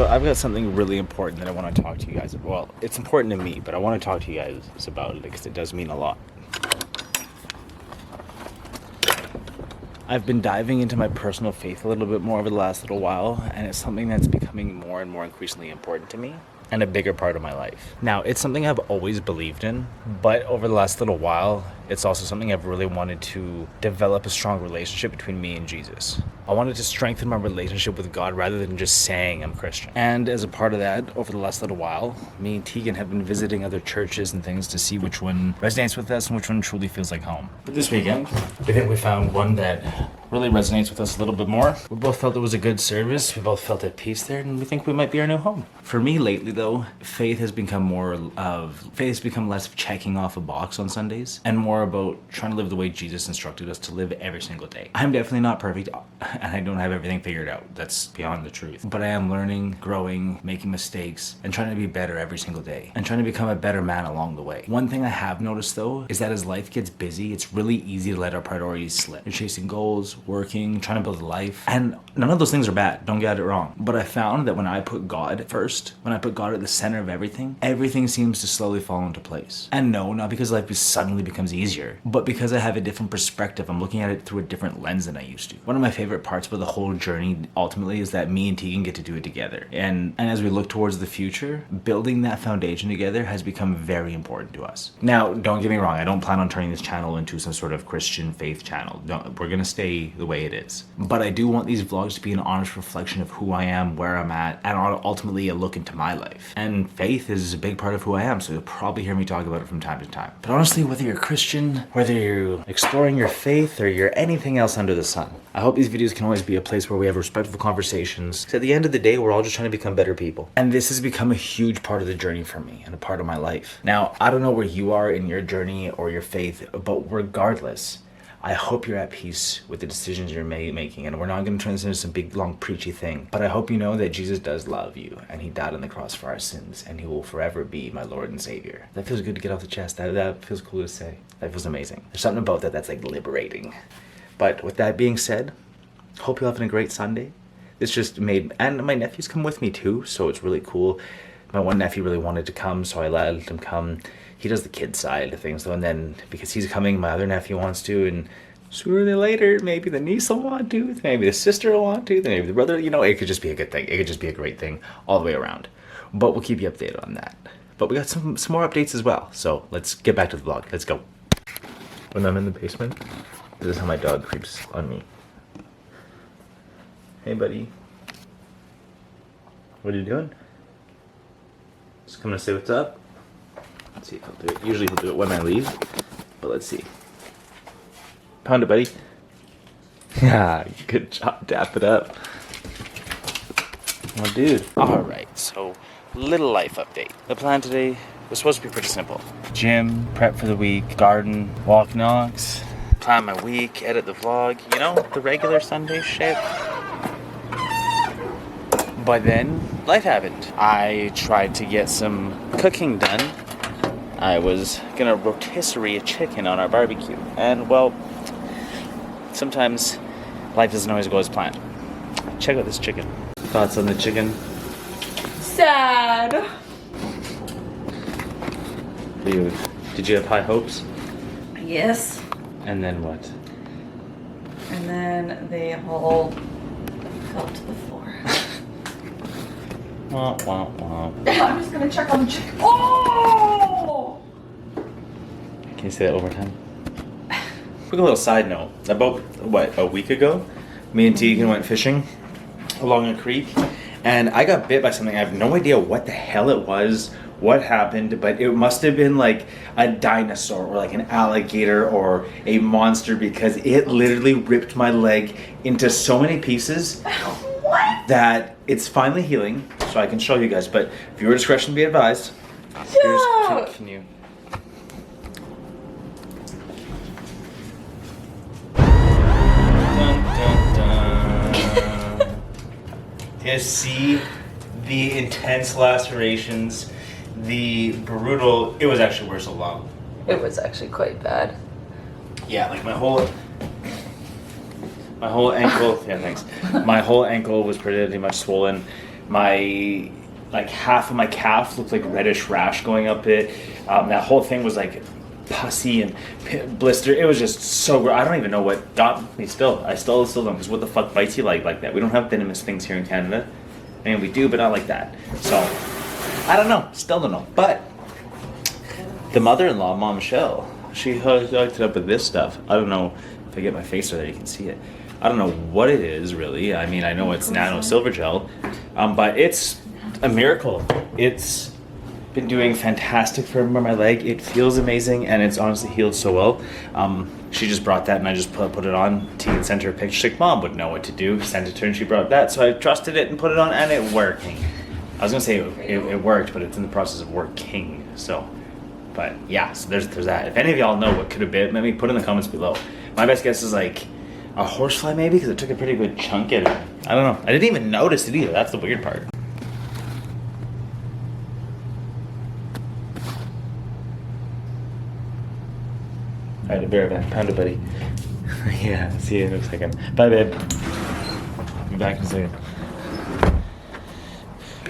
I've got something really important that I want to talk to you guys about. Well, it's important to me, but I want to talk to you guys about it because it does mean a lot. I've been diving into my personal faith a little bit more over the last little while, and it's something that's becoming more and more increasingly important to me and a bigger part of my life. Now, it's something I've always believed in, but over the last little while, it's also something I've really wanted to develop a strong relationship between me and Jesus. I wanted to strengthen my relationship with God rather than just saying I'm Christian. And as a part of that, over the last little while, me and Teaghan have been visiting other churches and things to see which one resonates with us and which one truly feels like home. But this weekend, I think we found one that really resonates with us a little bit more. We both felt it was a good service, we both felt at peace there, and we think we might be our new home. For me lately though, faith has become less of checking off a box on Sundays and more about trying to live the way Jesus instructed us to live every single day. I'm definitely not perfect and I don't have everything figured out. That's beyond the truth. But I am learning, growing, making mistakes, and trying to be better every single day and trying to become a better man along the way. One thing I have noticed though is that as life gets busy, it's really easy to let our priorities slip. You're chasing goals, working, trying to build a life, and none of those things are bad, don't get it wrong. But I found that when I put God first, when I put God at the center of everything seems to slowly fall into place. And no, not because life suddenly becomes easier, but because I have a different perspective. I'm looking at it through a different lens than I used to. One of my favorite parts about the whole journey ultimately is that me and Teaghan get to do it together. And as we look towards the future, building that foundation together has become very important to us. Now, don't get me wrong, I don't plan on turning this channel into some sort of Christian faith channel. No, we're gonna stay the way it is. But I do want these vlogs to be an honest reflection of who I am, where I'm at, and ultimately a look into my life. And faith is a big part of who I am, so you'll probably hear me talk about it from time to time. But honestly, whether you're a Christian, whether you're exploring your faith, or you're anything else under the sun, I hope these videos can always be a place where we have respectful conversations. Because at the end of the day, we're all just trying to become better people. And this has become a huge part of the journey for me and a part of my life. Now, I don't know where you are in your journey or your faith, but regardless, I hope you're at peace with the decisions you're making, and we're not going to turn this into some big, long, preachy thing. But I hope you know that Jesus does love you, and he died on the cross for our sins, and he will forever be my Lord and Savior. That feels good to get off the chest. That feels cool to say. That feels amazing. There's something about that that's like liberating. But with that being said, hope you're having a great Sunday. This just made, and my nephews come with me too, so it's really cool. My one nephew really wanted to come, so I let him come. He does the kid side of things though, and then because he's coming, my other nephew wants to, and sooner than later, maybe the niece will want to, maybe the sister will want to, then maybe the brother, you know, it could just be a good thing. It could just be a great thing all the way around. But we'll keep you updated on that. But we got some more updates as well, so let's get back to the vlog. Let's go. When I'm in the basement, this is how my dog creeps on me. Hey buddy. What are you doing? Just coming to say what's up? Let's see if he'll do it. Usually he'll do it when I leave, but let's see. Pound it, buddy. Yeah, good job. Dap it up. Oh, dude. All right, so little life update. The plan today was supposed to be pretty simple. Gym, prep for the week, garden, walk knocks, plan my week, edit the vlog. You know, the regular Sunday shit. But then, life happened. I tried to get some cooking done. I was gonna rotisserie a chicken on our barbecue. And well, sometimes life doesn't always go as planned. Check out this chicken. Thoughts on the chicken? Sad. Did you have high hopes? Yes. And then what? And then they all fell to the floor. Wah, wah, wah. I'm just gonna check on the chicken. Oh! Can you say that over time? Quick little side note. About, a week ago, me and Teaghan went fishing along a creek, and I got bit by something. I have no idea what the hell it was, what happened, but it must have been like a dinosaur or like an alligator or a monster, because it literally ripped my leg into so many pieces. What? That it's finally healing, so I can show you guys, but viewer discretion be advised. Yeah. Can you... Dun, dun, dun. You see the intense lacerations, the brutal, it was actually worse along. It was actually quite bad. Yeah, like my whole ankle, yeah, thanks. My whole ankle was pretty much swollen. My like half of my calf looked like reddish rash going up it. That whole thing was like pussy and blister. It was just so gross. I don't even know what got me still. I still don't, because what the fuck bites you like that? We don't have venomous things here in Canada. I mean, we do, but not like that. So, I don't know. Still don't know. But the mother-in-law, Mom Michelle, she hooked it up with this stuff. I don't know if I get my face there, you can see it. I don't know what it is, really. I mean, I know it's nano silver gel, but it's a miracle. It's been doing fantastic for my leg. It feels amazing, and it's honestly healed so well. She just brought that, and I just put it on. Teaghan sent her a picture. She's like, Mom would know what to do. Sent it to her, and she brought that. So I trusted it and put it on, and it worked. I was gonna say it worked, but it's in the process of working. So, but yeah, so there's that. If any of y'all know what could have been, maybe put in the comments below. My best guess is like a horsefly, maybe, because it took a pretty good chunk at it. I don't know. I didn't even notice it either. That's the weird part. All right, I'll be right back. Pound it, buddy. Yeah, see you in a second. Bye, babe. Be back in a second.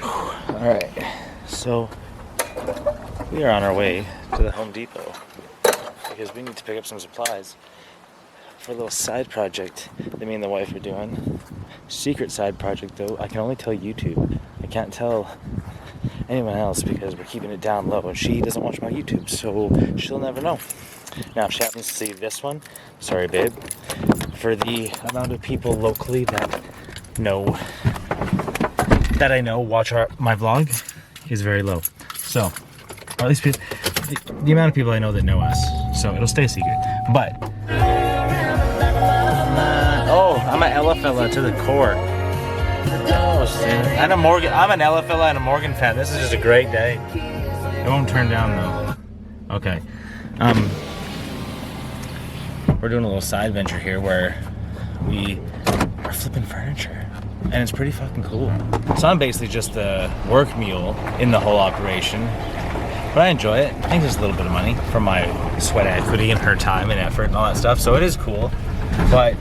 All right, so we are on our way to the Home Depot because we need to pick up some supplies for a little side project that me and the wife are doing. Secret side project, though. I can only tell YouTube. I can't tell anyone else because we're keeping it down low, and she doesn't watch my YouTube, so she'll never know. Now, if she happens to see this one, sorry, babe, for the amount of people locally that I know watch my vlog is very low. So, or at least the amount of people I know that know us. So it'll stay a secret. But oh, I'm an Ella fella to the core. Oh, and I'm an Ella fella and a Morgan fan. This is just a great day. It won't turn down though. Okay. We're doing a little side venture here where we are flipping furniture, and it's pretty fucking cool. So I'm basically just the work mule in the whole operation, but I enjoy it. I think there's a little bit of money from my sweat equity and her time and effort and all that stuff, so it is cool. But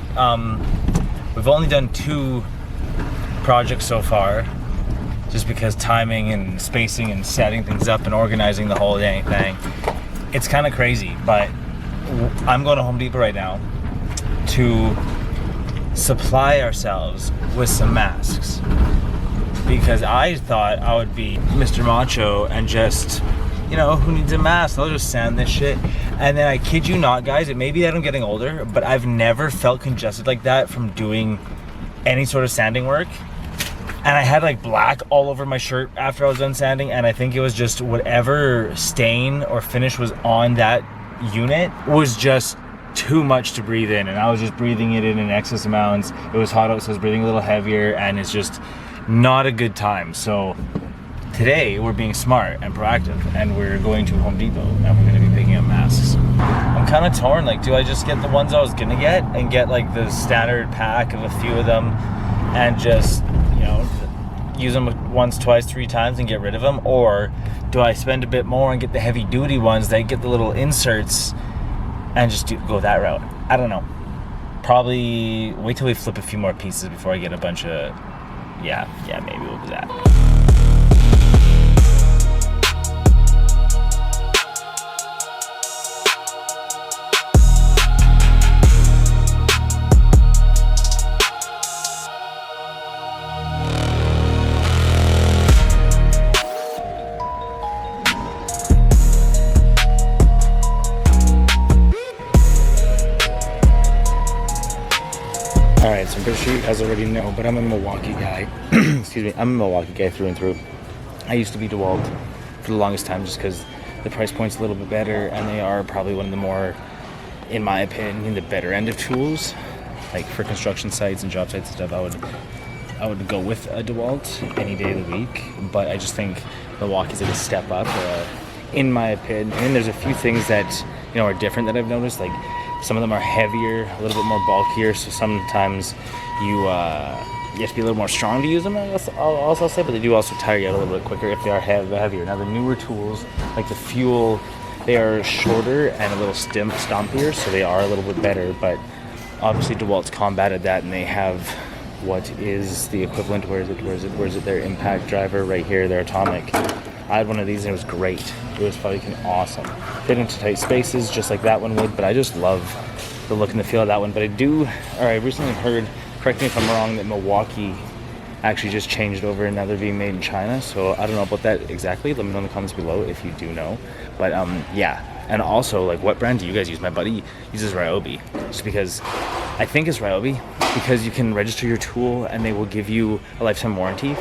we've only done 2 projects so far, just because timing and spacing and setting things up and organizing the whole dang thing. It's kind of crazy, but I'm going to Home Depot right now to supply ourselves with some masks, because I thought I would be Mr. Macho and just, who needs a mask? I'll just sand this shit. And then I kid you not, guys, it may be that I'm getting older, but I've never felt congested like that from doing any sort of sanding work. And I had like black all over my shirt after I was done sanding, and I think it was just whatever stain or finish was on that unit was just too much to breathe in, and I was just breathing it in excess amounts. It was hot out, so I was breathing a little heavier, and it's just not a good time. So today we're being smart and proactive, and we're going to Home Depot, and we're going to be picking up masks. I'm kind of torn, like, do I just get the ones I was gonna get and get like the standard pack of a few of them and just use them once, twice, 3 times and get rid of them, or do I spend a bit more and get the heavy duty ones that get the little inserts and just go that route? I don't know. Probably wait till we flip a few more pieces before I get a bunch of, yeah, maybe we'll do that. Alright, so I'm pretty sure you guys already know, but I'm a Milwaukee guy. Excuse me, I'm a Milwaukee guy through and through. I used to be DeWalt for the longest time just because the price point's a little bit better, and they are probably one of the more, in my opinion, the better end of tools. Like for construction sites and job sites and stuff, I would go with a DeWalt any day of the week, but I just think Milwaukee's like a step up, in my opinion. And there's a few things that are different that I've noticed. Like some of them are heavier, a little bit more bulkier, so sometimes you have to be a little more strong to use them, I'll also say, but they do also tire you out a little bit quicker if they are heavier. Now the newer tools, like the Fuel, they are shorter and a little stompier, so they are a little bit better, but obviously DeWalt's combated that, and they have what is the equivalent, where is it, their impact driver right here, their atomic. I had one of these and it was great. It was fucking awesome. Fit into tight spaces just like that one would, but I just love the look and the feel of that one. But I recently heard, correct me if I'm wrong, that Milwaukee actually just changed over and now they're being made in China. So I don't know about that exactly. Let me know in the comments below if you do know. But yeah. And also, like, what brand do you guys use? My buddy uses Ryobi, just because I think it's Ryobi, because you can register your tool and they will give you a lifetime warranty.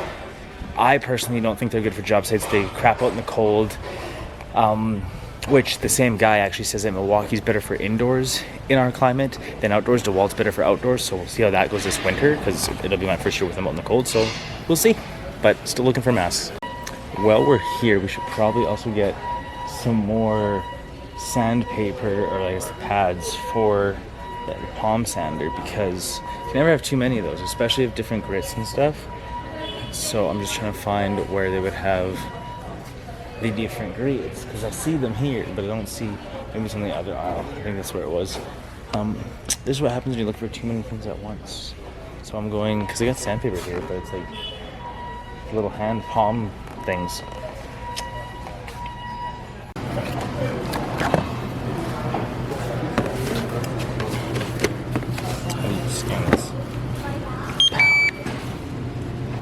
I personally don't think they're good for job sites. They crap out in the cold, which the same guy actually says that Milwaukee's better for indoors in our climate than outdoors. DeWalt's better for outdoors, so we'll see how that goes this winter, because it'll be my first year with them out in the cold, so we'll see. But still looking for masks. While we're here, we should probably also get some more sandpaper, or I guess the pads for the palm sander, because you can never have too many of those, especially of different grits and stuff. So I'm just trying to find where they would have the different grits, because I see them here, but I don't see, maybe it's on the other aisle. I think that's where it was. This is what happens when you look for too many things at once. So I'm going, because I got sandpaper here, but it's like little hand palm things.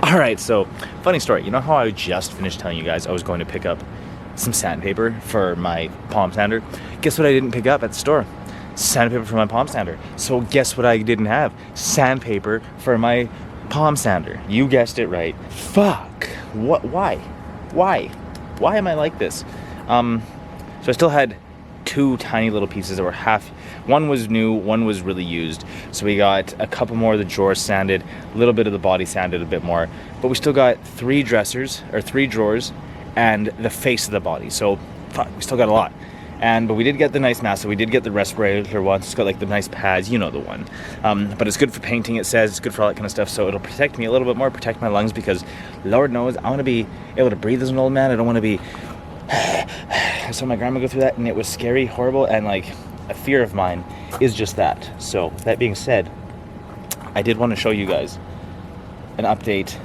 Alright, so funny story. You know how I just finished telling you guys I was going to pick up some sandpaper for my palm sander? Guess what I didn't pick up at the store? Sandpaper for my palm sander. So guess what I didn't have? Sandpaper for my palm sander. You guessed it right. Fuck. What? Why? Why am I like this? So I still had two tiny little pieces that were half. One was new, one was really used. So we got a couple more of the drawers sanded, a little bit of the body sanded a bit more, but we still got three drawers, and the face of the body. So fuck, we still got a lot. But we did get the nice mask, so we did get the respirator one. It's got like the nice pads, you know the one. But it's good for painting, it says. It's good for all that kind of stuff. So it'll protect me a little bit more, protect my lungs, because Lord knows I want to be able to breathe as an old man. I don't want to be. So my grandma go through that, and it was scary, horrible, and like a fear of mine is just that. So that being said, I did want to show you guys an update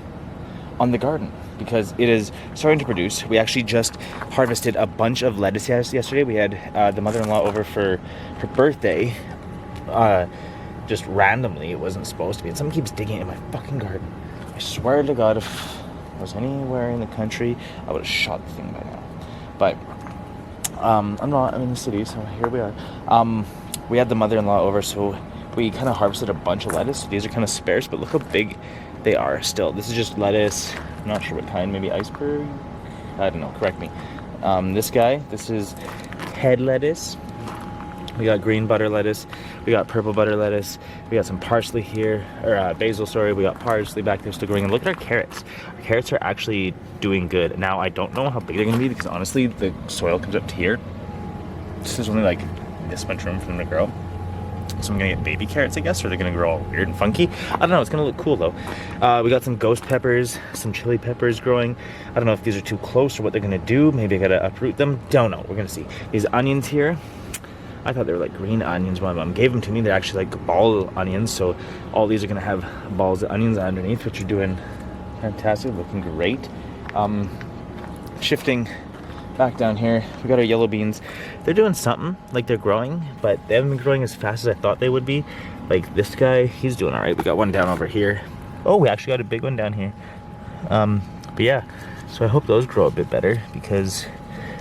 on the garden, because it is starting to produce. We actually just harvested a bunch of lettuce yesterday. We had the mother-in-law over for her birthday, just randomly. It wasn't supposed to be, and someone keeps digging in my fucking garden. I swear to God, if I was anywhere in the country, I would have shot the thing by now. But I'm not, I'm in the city, so here we are. We had the mother-in-law over, so we kind of harvested a bunch of lettuce. These are kind of sparse, but look how big they are still. This is just lettuce. I'm not sure what kind, maybe iceberg? I don't know, correct me. This guy, this is head lettuce. We got green butter lettuce. We got purple butter lettuce. We got some parsley here, or basil, sorry. We got parsley back there still growing. And look at our carrots. Our carrots are actually doing good. Now, I don't know how big they're gonna be, because honestly, the soil comes up to here. This is only like this much room for them to grow. So I'm gonna get baby carrots, I guess, or they're gonna grow all weird and funky. I don't know, it's gonna look cool though. We got some ghost peppers, some chili peppers growing. I don't know if these are too close or what they're gonna do. Maybe I gotta uproot them. Don't know, we're gonna see. These onions here, I thought they were like green onions. My mom gave them to me. They're actually like ball onions. So all these are gonna have balls of onions underneath, which are doing fantastic, looking great. Shifting back down here, we got our yellow beans. They're doing something, like they're growing, but they haven't been growing as fast as I thought they would be. Like this guy, he's doing all right. We got one down over here. Oh, we actually got a big one down here. But yeah, so I hope those grow a bit better, because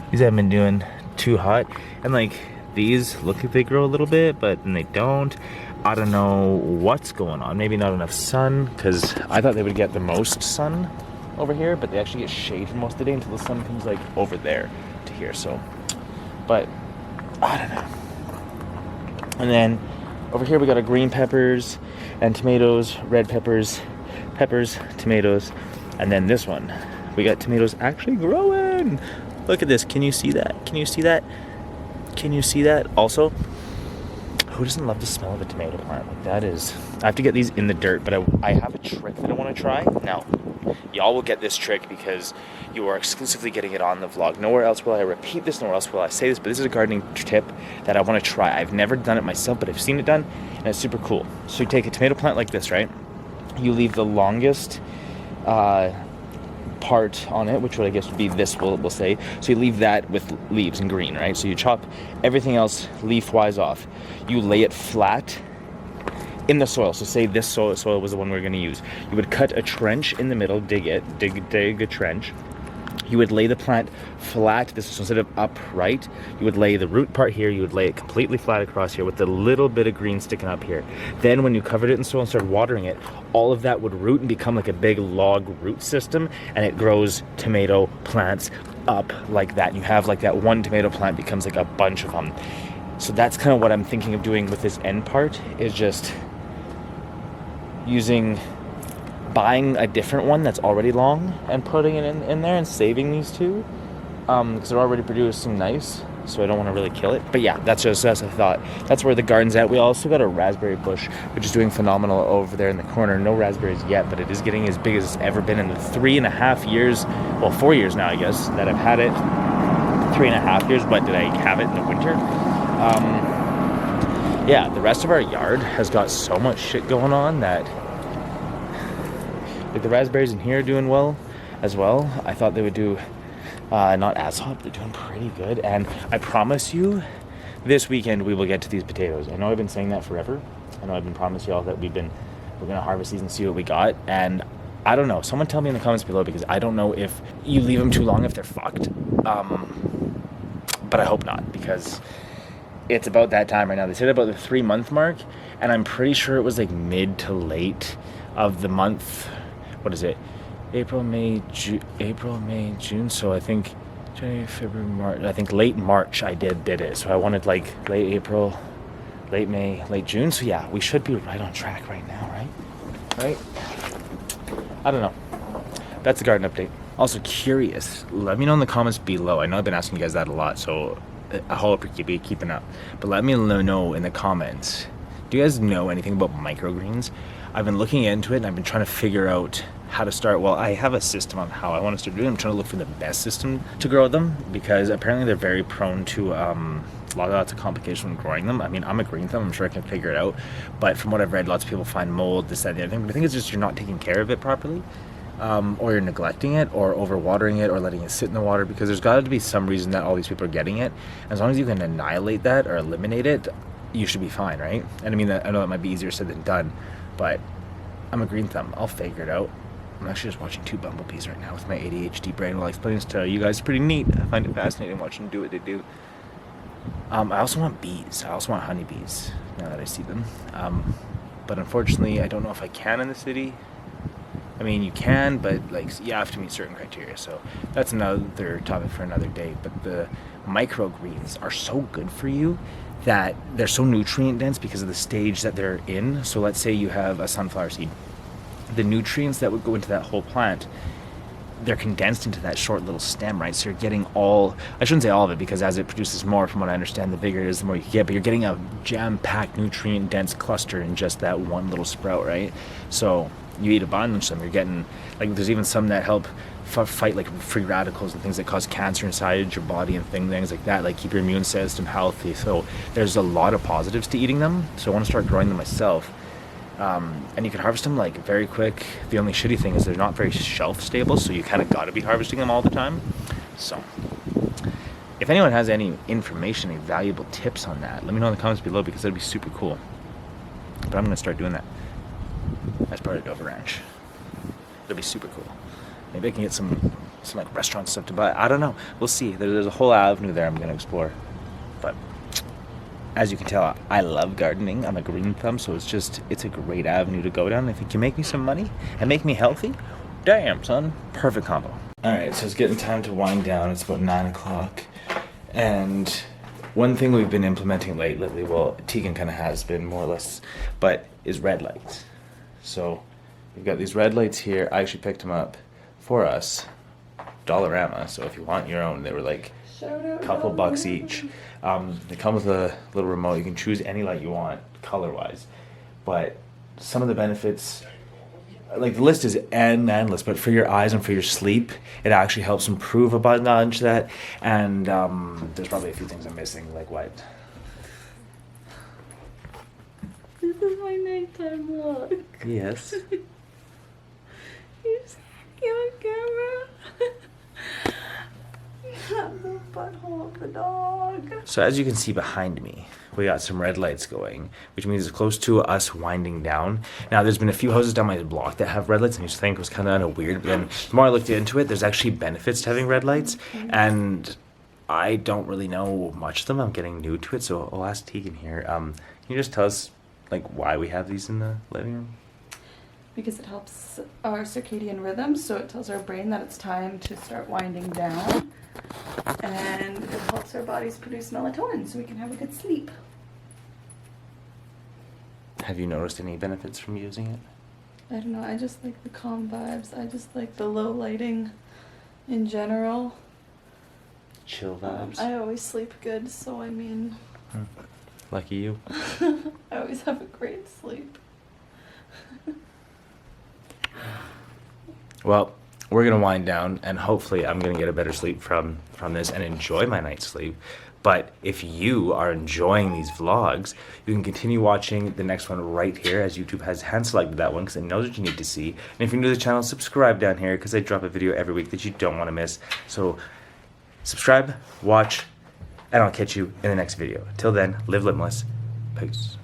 these haven't been doing too hot. And like these look like they grow a little bit, but then they don't. I don't know what's going on. Maybe not enough sun, because I thought they would get the most sun over here, but they actually get shade for most of the day until the sun comes like over there to here. So, but I don't know. And then over here we got our green peppers and tomatoes, red peppers, tomatoes, and then this one we got tomatoes actually growing. Look at this. Can you see that? Can you see that? Can you see that? Also, who doesn't love the smell of a tomato plant? Like that is, I have to get these in the dirt, but I have a trick that I want to try. Now, y'all will get this trick because you are exclusively getting it on the vlog. Nowhere else will I repeat this, nowhere else will I say this, but this is a gardening tip that I want to try. I've never done it myself, but I've seen it done, and it's super cool. So you take a tomato plant like this, right? you leave the longest part on it, which would I guess would be this, we'll say. So you leave that with leaves in green, right? So you chop everything else leaf-wise off. You lay it flat in the soil. So say this soil was the one we were going to use. You would cut a trench in the middle, dig a trench. You would lay the plant flat. This is instead of upright. You would lay the root part here. You would lay it completely flat across here with a little bit of green sticking up here. Then when you covered it in soil and started watering it, all of that would root and become like a big log root system, and it grows tomato plants up like that. You have like that one tomato plant becomes like a bunch of them. So that's kind of what I'm thinking of doing with this end part, is just buying a different one that's already long and putting it in there and saving these two, because they're already producing nice, so I don't want to really kill it. But yeah, that's a thought. That's where the garden's at. We also got a raspberry bush, which is doing phenomenal over there in the corner. No raspberries yet, but it is getting as big as it's ever been in the 3.5 years, well, 4 years now, I guess, that I've had it. 3.5 years, but did I have it in the winter? Yeah, the rest of our yard has got so much shit going on that, like, the raspberries in here are doing well as well. I thought they would do not as hot, but they're doing pretty good. And I promise you, this weekend we will get to these potatoes. I know I've been saying that forever. I know I've been promising y'all that we're gonna harvest these and see what we got. And I don't know. Someone tell me in the comments below, because I don't know if you leave them too long if they're fucked. But I hope not, because it's about that time right now. They said about the 3-month mark, and I'm pretty sure it was like mid to late of the month. What is it? April, May, June. So I think January, February, March. I think late March I did it. So I wanted like late April, late May, late June. So yeah, we should be right on track right now, right? Right? I don't know. That's the garden update. Also curious, let me know in the comments below. I know I've been asking you guys that a lot, so I hope you're keeping up. But let me know in the comments, do you guys know anything about microgreens? I've been looking into it, and I've been trying to figure out how to start. Well, I have a system on how I want to start doing it. I'm trying to look for the best system to grow them, because apparently they're very prone to lots of complication when growing them. I mean, I'm a green thumb. I'm sure I can figure it out. But from what I've read, lots of people find mold, this, that, and the other thing. But I think it's just you're not taking care of it properly. Or you're neglecting it, or overwatering it, or letting it sit in the water, because there's got to be some reason that all these people are getting it. As long as you can annihilate that or eliminate it, you should be fine, right? And I mean, I know that might be easier said than done, but I'm a green thumb. I'll figure it out. I'm actually just watching 2 bumblebees right now with my ADHD brain while explaining this to you guys. It's pretty neat. I find it fascinating watching them do what they do. I also want bees. I also want honeybees now that I see them. But unfortunately, I don't know if I can in the city. I mean, you can, but like you have to meet certain criteria. So that's another topic for another day. But the microgreens are so good for you that they're so nutrient dense because of the stage that they're in. So let's say you have a sunflower seed. The nutrients that would go into that whole plant, they're condensed into that short little stem, right? So you're getting I shouldn't say all of it, because as it produces more, from what I understand, the bigger it is, the more you get, but you're getting a jam-packed, nutrient-dense cluster in just that one little sprout, right? So you eat a bunch of them, you're getting, like, there's even some that help fight like free radicals and things that cause cancer inside your body and things like that, like keep your immune system healthy. So there's a lot of positives to eating them. So I want to start growing them myself. And you can harvest them like very quick. The only shitty thing is they're not very shelf stable, so you kind of got to be harvesting them all the time. So if anyone has any information, any valuable tips on that, let me know in the comments below, because that'd be super cool. But I'm gonna start doing that as part of Dover Ranch. It'll be super cool. Maybe I can get some like restaurant stuff to buy. I don't know. We'll see. There's a whole avenue there I'm gonna explore. But as you can tell, I love gardening. I'm a green thumb, so it's a great avenue to go down. If it can make me some money and make me healthy, damn, son, perfect combo. All right, so it's getting time to wind down. It's about 9 o'clock, and one thing we've been implementing lately, well, Teaghan kind of has been more or less, but is red lights. So we've got these red lights here. I actually picked them up for us, Dollarama. So if you want your own, they were like a couple bucks each. They come with a little remote. You can choose any light you want, color-wise. But some of the benefits, like the list is endless, but for your eyes and for your sleep, it actually helps improve a bunch of that. And there's probably a few things I'm missing, like what? This is my nighttime look. Yes. You're so cute, camera. You have the butthole of the dog. So as you can see behind me, we got some red lights going, which means it's close to us winding down. Now, there's been a few houses down my block that have red lights, and you just think it was kind of weird. But then the more I looked into it, there's actually benefits to having red lights, and I don't really know much of them. I'm getting new to it, so I'll ask Teaghan here. Can you just tell us, like, why we have these in the living room? Because it helps our circadian rhythm, so it tells our brain that it's time to start winding down. And it helps our bodies produce melatonin so we can have a good sleep. Have you noticed any benefits from using it? I don't know, I just like the calm vibes. I just like the low lighting in general. Chill vibes? I always sleep good, so I mean... Lucky you. I always have a great sleep. Well, we're gonna wind down, and hopefully I'm gonna get a better sleep from this and enjoy my night's sleep. But if you are enjoying these vlogs, you can continue watching the next one right here, as YouTube has hand-selected that one because it knows what you need to see. And if you're new to the channel, subscribe down here because I drop a video every week that you don't want to miss. So subscribe, watch, and I'll catch you in the next video. Till then, live limitless. Peace.